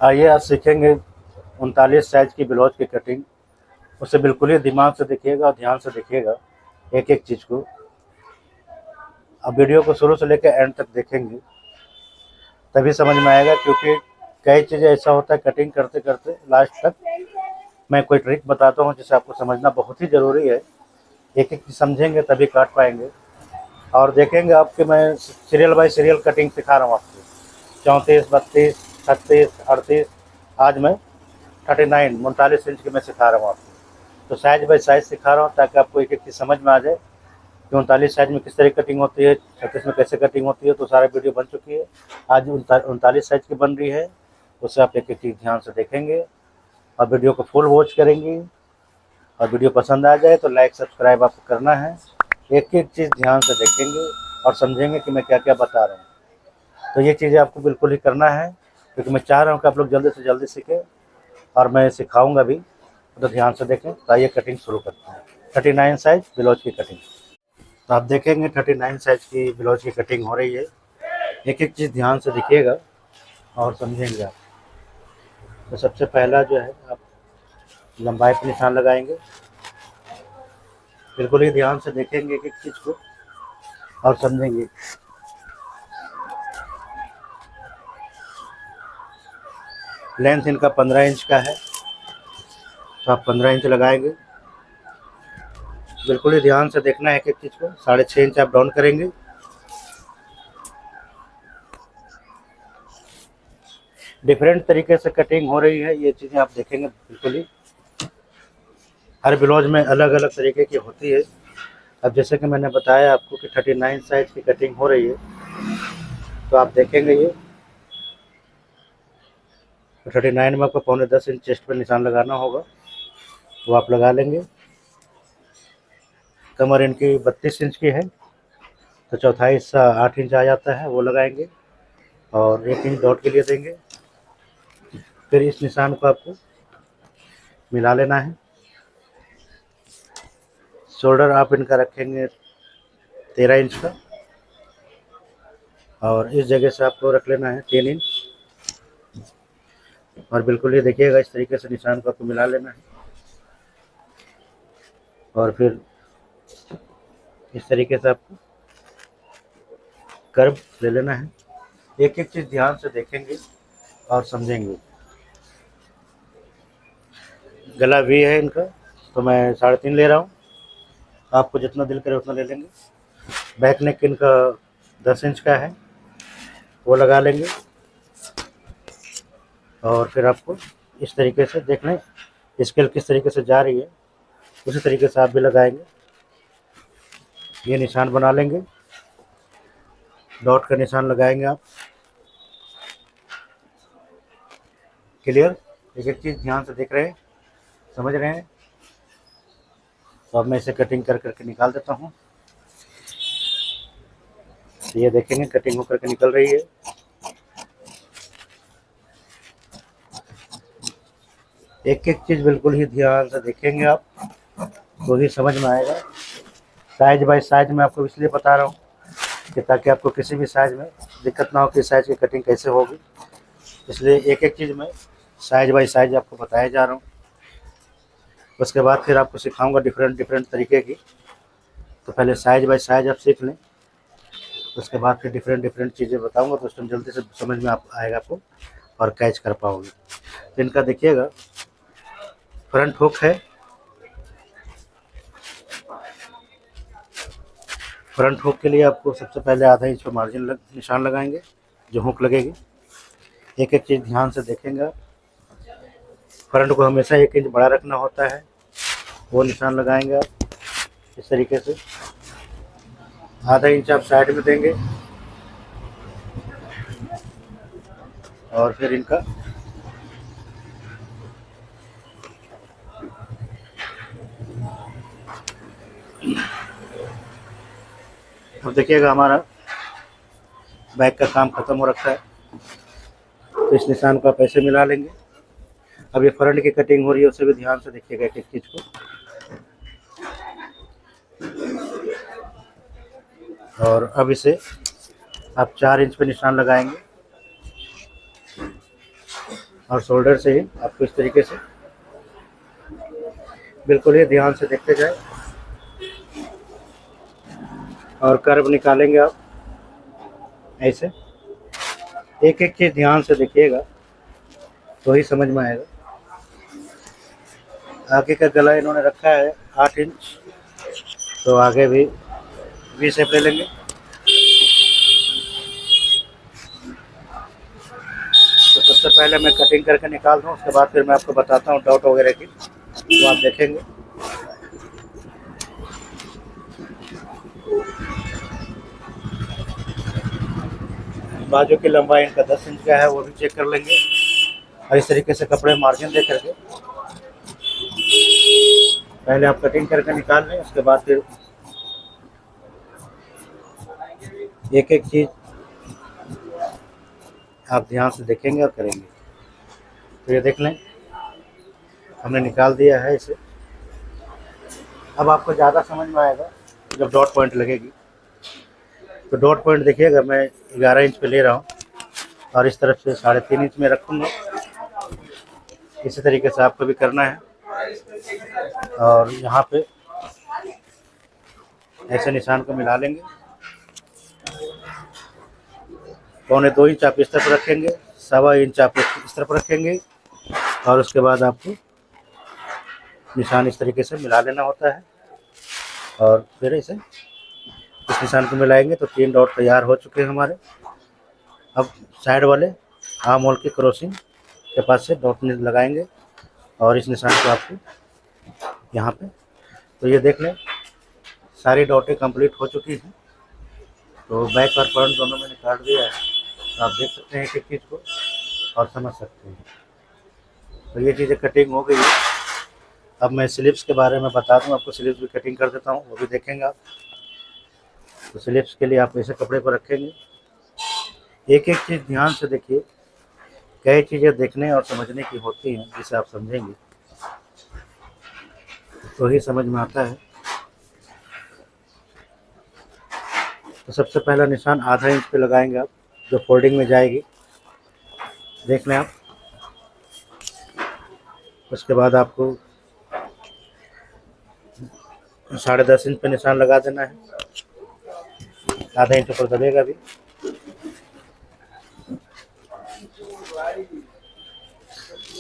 आइए आज सीखेंगे 39 साइज की ब्लाउज की कटिंग। उसे बिल्कुल ही दिमाग से देखिएगा और ध्यान से देखिएगा एक एक चीज़ को। अब वीडियो को शुरू से लेकर एंड तक देखेंगे तभी समझ में आएगा, क्योंकि कई चीज़ें ऐसा होता है कटिंग करते करते लास्ट तक मैं कोई ट्रिक बताता हूँ जिसे आपको समझना बहुत ही ज़रूरी है। एक एक चीज़ समझेंगे तभी काट पाएंगे। और देखेंगे आपके मैं सीरियल बाय सीरियल कटिंग सिखा रहा हूँ आपको। 34, 32, 36, 38, आज मैं 39 इंच की मैं सिखा रहा हूँ आपको। तो साइज बाय साइज सिखा रहा हूँ ताकि आपको एक एक चीज़ समझ में आ जाए कि 39 साइज में किस तरह की कटिंग होती है, 36 में कैसे कटिंग होती है। तो सारा वीडियो बन चुकी है, आज 39 साइज की बन रही है। उससे आप एक एक चीज़ ध्यान से देखेंगे और वीडियो को फुल वॉच करेंगे। और वीडियो पसंद आ जाए तो लाइक सब्सक्राइब आपको करना है। एक एक चीज़ ध्यान से देखेंगे और समझेंगे कि मैं क्या क्या बता रहा हूँ। तो ये चीज़ें आपको बिल्कुल ही करना है, क्योंकि मैं चाह रहा हूँ कि आप लोग जल्दी से जल्दी सीखें और मैं सिखाऊंगा भी। तो ध्यान से देखें। तो आइए कटिंग शुरू करते हैं। 39 साइज ब्लाउज की कटिंग। तो आप देखेंगे 39 साइज की ब्लाउज की कटिंग हो रही है। एक एक चीज़ ध्यान से देखिएगा और समझेंगे आप। तो सबसे पहला जो है, आप लंबाई पर निशान लगाएंगे। बिल्कुल ही ध्यान से देखेंगे एक एक चीज़ को और समझेंगे। लेंथ इनका 15 इंच का है, तो आप 15 इंच लगाएंगे। बिल्कुल ही ध्यान से देखना है एक एक चीज़ को। 6.5 इंच आप डाउन करेंगे। डिफरेंट तरीके से कटिंग हो रही है, ये चीज़ें आप देखेंगे। बिल्कुल ही हर ब्लाउज में अलग अलग तरीके की होती है। अब जैसे कि मैंने बताया आपको कि 39 साइज की कटिंग हो रही है, तो आप देखेंगे ये 39 में आपको 9.25 इंच चेस्ट पर निशान लगाना होगा, वो आप लगा लेंगे। कमर इनकी 32 इंच की है, तो चौथाई हिस्सा 8 इंच आ जाता है, वो लगाएंगे और 1 इंच डॉट के लिए देंगे। फिर इस निशान को आपको मिला लेना है। शोल्डर आप इनका रखेंगे 13 इंच का, और इस जगह से आपको रख लेना है 3 इंच। और बिल्कुल ये देखिएगा, इस तरीके से निशान को आपको मिला लेना है और फिर इस तरीके से आपको कर्व ले लेना है। एक एक चीज़ ध्यान से देखेंगे और समझेंगे। गला वी है इनका, तो मैं 3.5 ले रहा हूँ। आपको जितना दिल करे उतना ले लेंगे। बैक नेक इनका 10 इंच का है, वो लगा लेंगे। और फिर आपको इस तरीके से देख लें स्केल किस तरीके से जा रही है, उसी तरीके से आप भी लगाएंगे। ये निशान बना लेंगे, डॉट का निशान लगाएंगे आप। क्लियर? एक एक चीज़ ध्यान से देख रहे हैं, समझ रहे हैं। तो अब मैं इसे कटिंग कर करके निकाल देता हूँ। ये देखेंगे कटिंग होकर के निकल रही है। एक एक चीज़ बिल्कुल ही ध्यान से देखेंगे आप, तो ही समझ में आएगा। साइज बाय साइज मैं आपको इसलिए बता रहा हूँ कि ताकि आपको किसी भी साइज में दिक्कत ना हो कि साइज की कटिंग कैसे होगी। इसलिए एक एक चीज़ मैं साइज बाय साइज आपको बताया जा रहा हूँ। उसके बाद फिर आपको सिखाऊंगा डिफरेंट तरीके की। तो पहले साइज बाय साइज आप सीख लें, उसके बाद फिर डिफरेंट चीज़ें बताऊंगा, तो उस टाइम जल्दी से समझ में आएगा आपको और कैच कर पाओगे। तो इनका देखिएगा फ्रंट हुक है। फ्रंट हुक के लिए आपको सबसे पहले आधा इंच पर मार्जिन निशान लगाएंगे, जो हुक लगेगी। एक एक चीज़ ध्यान से देखेंगे आप। फ्रंट को हमेशा 1 इंच बड़ा रखना होता है, वो निशान लगाएंगे आप इस तरीके से। आधा इंच आप साइड में देंगे और फिर इनका अब देखिएगा हमारा बैक का काम ख़त्म हो रखा है, तो इस निशान को आप ऐसे मिला लेंगे। अब ये फ्रंट की कटिंग हो रही है, उसे भी ध्यान से देखिएगा एक एक चीज़ को। और अब इसे आप 4 इंच पे निशान लगाएंगे और शोल्डर से ही आपको इस तरीके से बिल्कुल ही ध्यान से देखते जाए और कर्व निकालेंगे आप ऐसे। एक एक चीज़ ध्यान से देखिएगा तो ही समझ में आएगा। आगे का गला इन्होंने रखा है 8 इंच, तो आगे भी वी शेप ले लेंगे। तो सबसे पहले मैं कटिंग करके निकाल दूँ, उसके बाद फिर मैं आपको बताता हूँ डॉट वगैरह की, वो आप देखेंगे। बाजू की लंबाई इनका 10 इंच का है, वो भी चेक कर लेंगे। और इस तरीके से कपड़े मार्जिन दे करके पहले आप कटिंग करके निकाल लें, उसके बाद फिर एक एक चीज़ आप ध्यान से देखेंगे और करेंगे। तो ये देख लें, हमने निकाल दिया है इसे। अब आपको ज़्यादा समझ में आएगा जब डॉट पॉइंट लगेगी। तो डॉट पॉइंट देखिएगा, मैं 11 इंच पे ले रहा हूँ और इस तरफ से 3.5 इंच में रखूँगा। इसी तरीके से आपको भी करना है। और यहाँ पे ऐसे निशान को मिला लेंगे। 1.25 इंच आप इस तरफ रखेंगे, 1.25 इंच आप इस तरफ रखेंगे और उसके बाद आपको निशान इस तरीके से मिला लेना होता है। और फिर इसे इस निशान को मिलाएंगे तो 3 डॉट तैयार हो चुके हैं हमारे। अब साइड वाले आर्म होल की क्रॉसिंग के पास से डॉट लगाएंगे और इस निशान को आपको यहाँ पे, तो ये देख लें सारी डॉटें कंप्लीट हो चुकी हैं। तो बैक और फ्रंट दोनों मैंने काट दिया है, तो आप देख सकते हैं एक चीज़ को और समझ सकते हैं। तो ये चीज़ें कटिंग हो गई है। अब मैं स्लिप्स के बारे में बता दूं आपको, स्लिप्स भी कटिंग कर देता हूं, वो भी देखेंगे आप। तो स्लिप्स के लिए आप ऐसे कपड़े पर रखेंगे। एक एक चीज़ ध्यान से देखिए, कई चीज़ें देखने और समझने की होती हैं, जिसे आप समझेंगे तो ही समझ में आता है। तो सबसे पहला निशान 1/2 इंच पे लगाएंगे आप, जो फोल्डिंग में जाएगी, देख लें आप। उसके बाद आपको 10.5 इंच पे निशान लगा देना है, 1/2 इंच ऊपर दबेगा भी।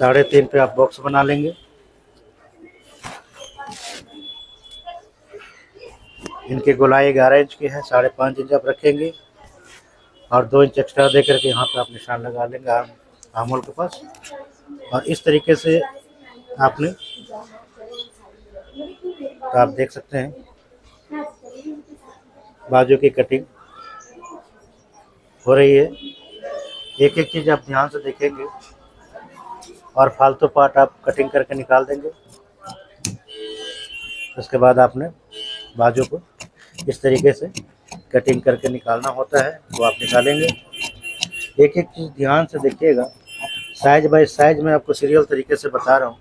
3.5 पे आप बॉक्स बना लेंगे। इनकी गोलाई 11 इंच की है, 5.5 इंच आप रखेंगे और 2 इंच एक्स्ट्रा दे करके यहाँ पे आप निशान लगा लेंगे आर्म होल के पास। और इस तरीके से आपने, तो आप देख सकते हैं बाजू की कटिंग हो रही है। एक एक चीज़ आप ध्यान से देखेंगे और फालतू पार्ट आप कटिंग करके निकाल देंगे। उसके बाद आपने बाजू को इस तरीके से कटिंग करके निकालना होता है, वो आप निकालेंगे। एक एक चीज़ ध्यान से देखिएगा, साइज बाय साइज मैं आपको सीरियल तरीके से बता रहा हूँ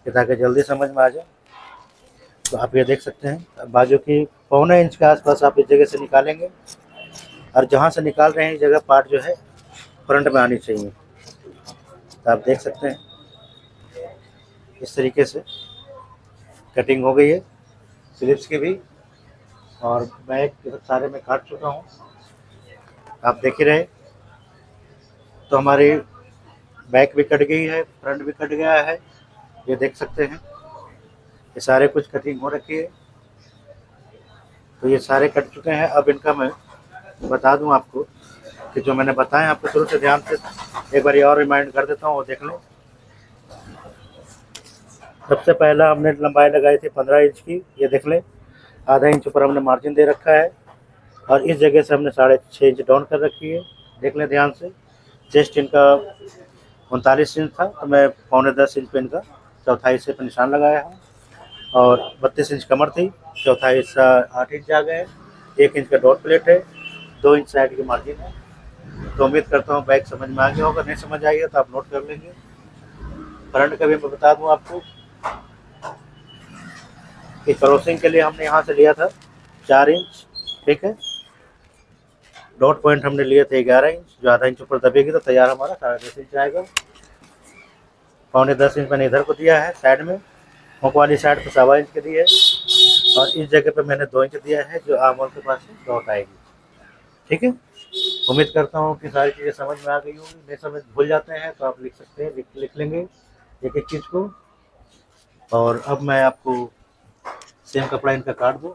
कि ताकि जल्दी समझ में आ जाए। तो आप ये देख सकते हैं बाजू की 1.25 इंच के आसपास आप इस जगह से निकालेंगे और जहाँ से निकाल रहे हैं इस जगह पार्ट जो है फ्रंट में आनी चाहिए। तो आप देख सकते हैं इस तरीके से कटिंग हो गई है स्लिप्स की भी, और बैक सारे में काट चुका हूँ, आप देख ही रहे। तो हमारी बैक भी कट गई है, फ्रंट भी कट गया है, ये देख सकते हैं। ये सारे कुछ कटिंग हो रखी है, तो ये सारे कट चुके हैं। अब इनका मैं बता दूं आपको कि जो मैंने बताया आपको शुरू से ध्यान से एक बार और रिमाइंड कर देता हूँ, वो देख लें। सबसे पहला हमने लंबाई लगाई थी 15 इंच की, ये देख लें। 1/2 इंच ऊपर हमने मार्जिन दे रखा है और इस जगह से हमने 6.5 इंच डाउन कर रखी है, देख लें ध्यान से। चेस्ट इनका 39 इंच था, तो मैं 9.25 इंच पे इनका चौथाई हिस्से पर निशान लगाया है। और 32 इंच कमर थी, चौथाई हिस्सा 8 इंच आ गए। 1 इंच का डॉट प्लेट है, 2 इंच साइड की मार्जिन है। तो उम्मीद करता हूँ बैक समझ में आ गया होगा, नहीं समझ आई है तो आप नोट कर लेंगे। फ्रंट का भी मैं बता दूँ आपको कि क्रॉसिंग के लिए हमने यहाँ से लिया था 4 इंच, ठीक है। डॉट पॉइंट हमने लिए थे 11 इंच, जो 1/2 इंच ऊपर दबेगी तो तैयार हमारा 10.5 इंच आएगा। 10.25 इंच मैंने इधर को दिया है साइड में, हुक वाली साइड पे 1.25 इंच की दी है, और इस जगह पे मैंने 2 इंच दिया है जो आर्म होल के पास से डॉट आएगी। ठीक है, उम्मीद करता हूँ कि सारी चीज़ें समझ में आ गई होंगी। नहीं समझ भूल जाते हैं तो आप लिख सकते हैं, लिख लेंगे एक एक चीज़ को। और अब मैं आपको सेम कपड़ा इनका काट दूँ।